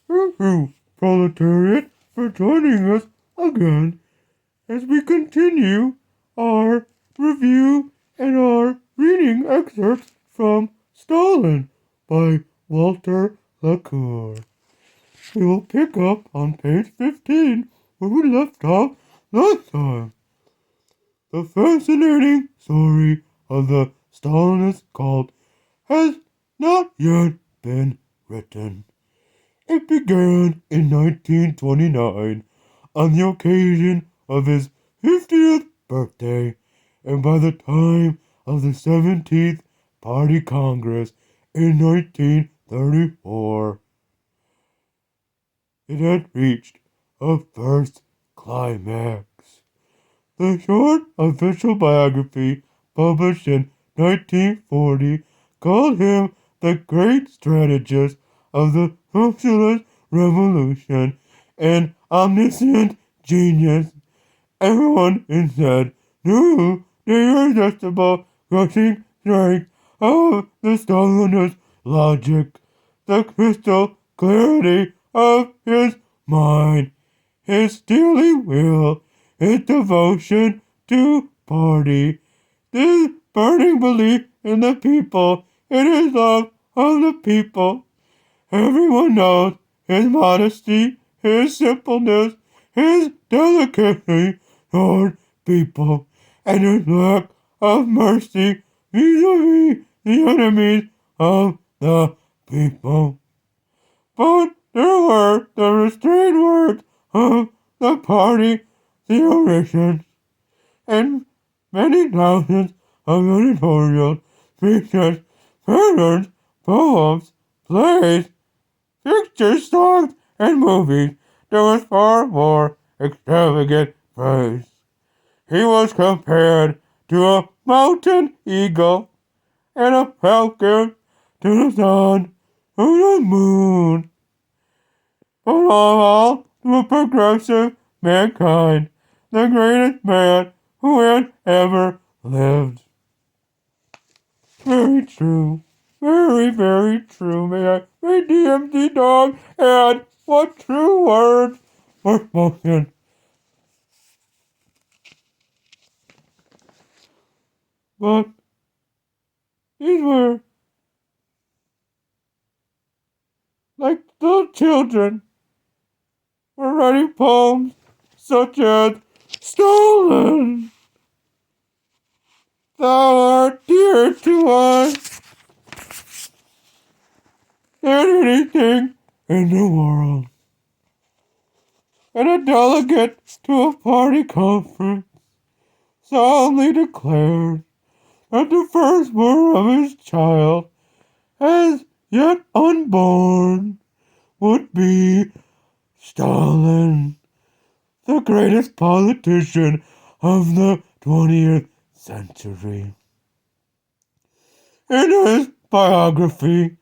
Thank you, proletariat, for joining us again as we continue our review and our reading excerpts from Stalin by Walter Laqueur. We will pick up on page 15 where we left off last time. The fascinating story of the Stalinist cult has not yet been written. It began in 1929 on the occasion of his 50th birthday, and by the time of the 17th Party Congress in 1934, it had reached a first climax. The short official biography published in 1940 called him the great strategist of the socialist revolution, an omniscient genius. Everyone instead knew the irresistible crushing strength of the Stalinist logic, the crystal clarity of his mind, his steely will, his devotion to party, his burning belief in the people, and his love of the people. Everyone knows his modesty, his simpleness, his delicacy toward people, and his lack of mercy vis-a-vis the enemies of the people. But there were the restrained words of the party theologians, and many thousands of editorials, speeches, patterns, poems, plays, pictures, songs, and movies. There was far more extravagant praise. He was compared to a mountain eagle and a falcon to the sun, to the moon, but all to a progressive mankind, the greatest man who had ever lived. Very true. Very, very true. May I read the empty dog and what true words were spoken. But these were like little children were writing poems such as Stolen, thou art dear to us than anything in the world. And a delegate to a party conference solemnly declared that the firstborn of his child, as yet unborn, would be Stalin, the greatest politician of the 20th century. In his biography,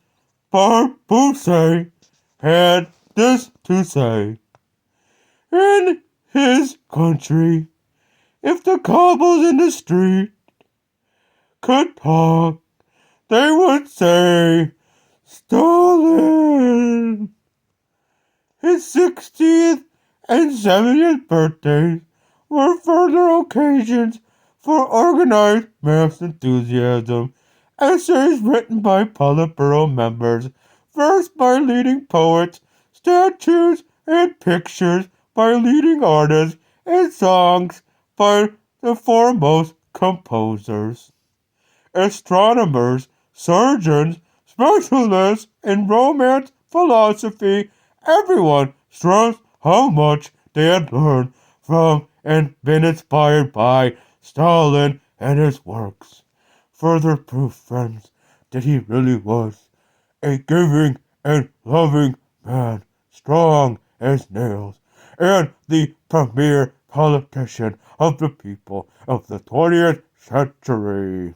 Barbousse had this to say: in his country, if the cobbles in the street could talk, they would say, Stalin. His 60th and 70th birthdays were further occasions for organized mass enthusiasm, essays written by Politburo members, verse by leading poets, statues and pictures by leading artists, and songs by the foremost composers. Astronomers, surgeons, specialists in romance philosophy, everyone stressed how much they had learned from and been inspired by Stalin and his works. Further proof, friends, that he really was a giving and loving man, strong as nails, and the premier politician of the people of the 20th century.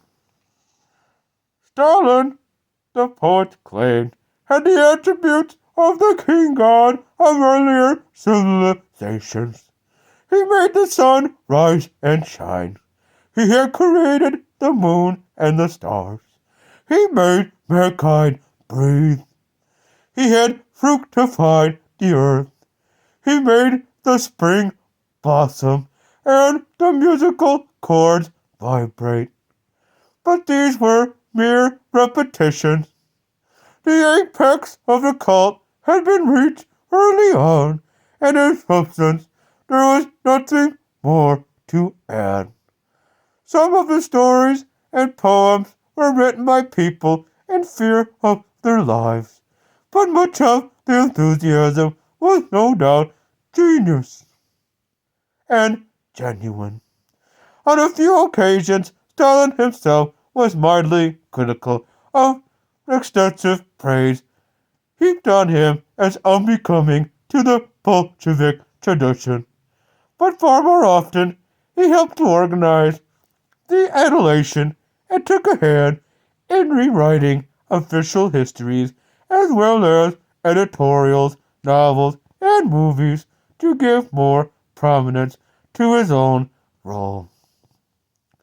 Stalin, the poet claimed, had the attributes of the king god of earlier civilizations. He made the sun rise and shine. He had created the moon and the stars. He made mankind breathe. He had fructified the earth. He made the spring blossom and the musical chords vibrate. But these were mere repetitions. The apex of the cult had been reached early on, and in substance there was nothing more to add. Some of the stories and poems were written by people in fear of their lives, but much of the enthusiasm was no doubt genius and genuine. On a few occasions, Stalin himself was mildly critical of extensive praise heaped on him as unbecoming to the Bolshevik tradition. But far more often, he helped to organize the adulation and took a hand in rewriting official histories as well as editorials, novels, and movies to give more prominence to his own role.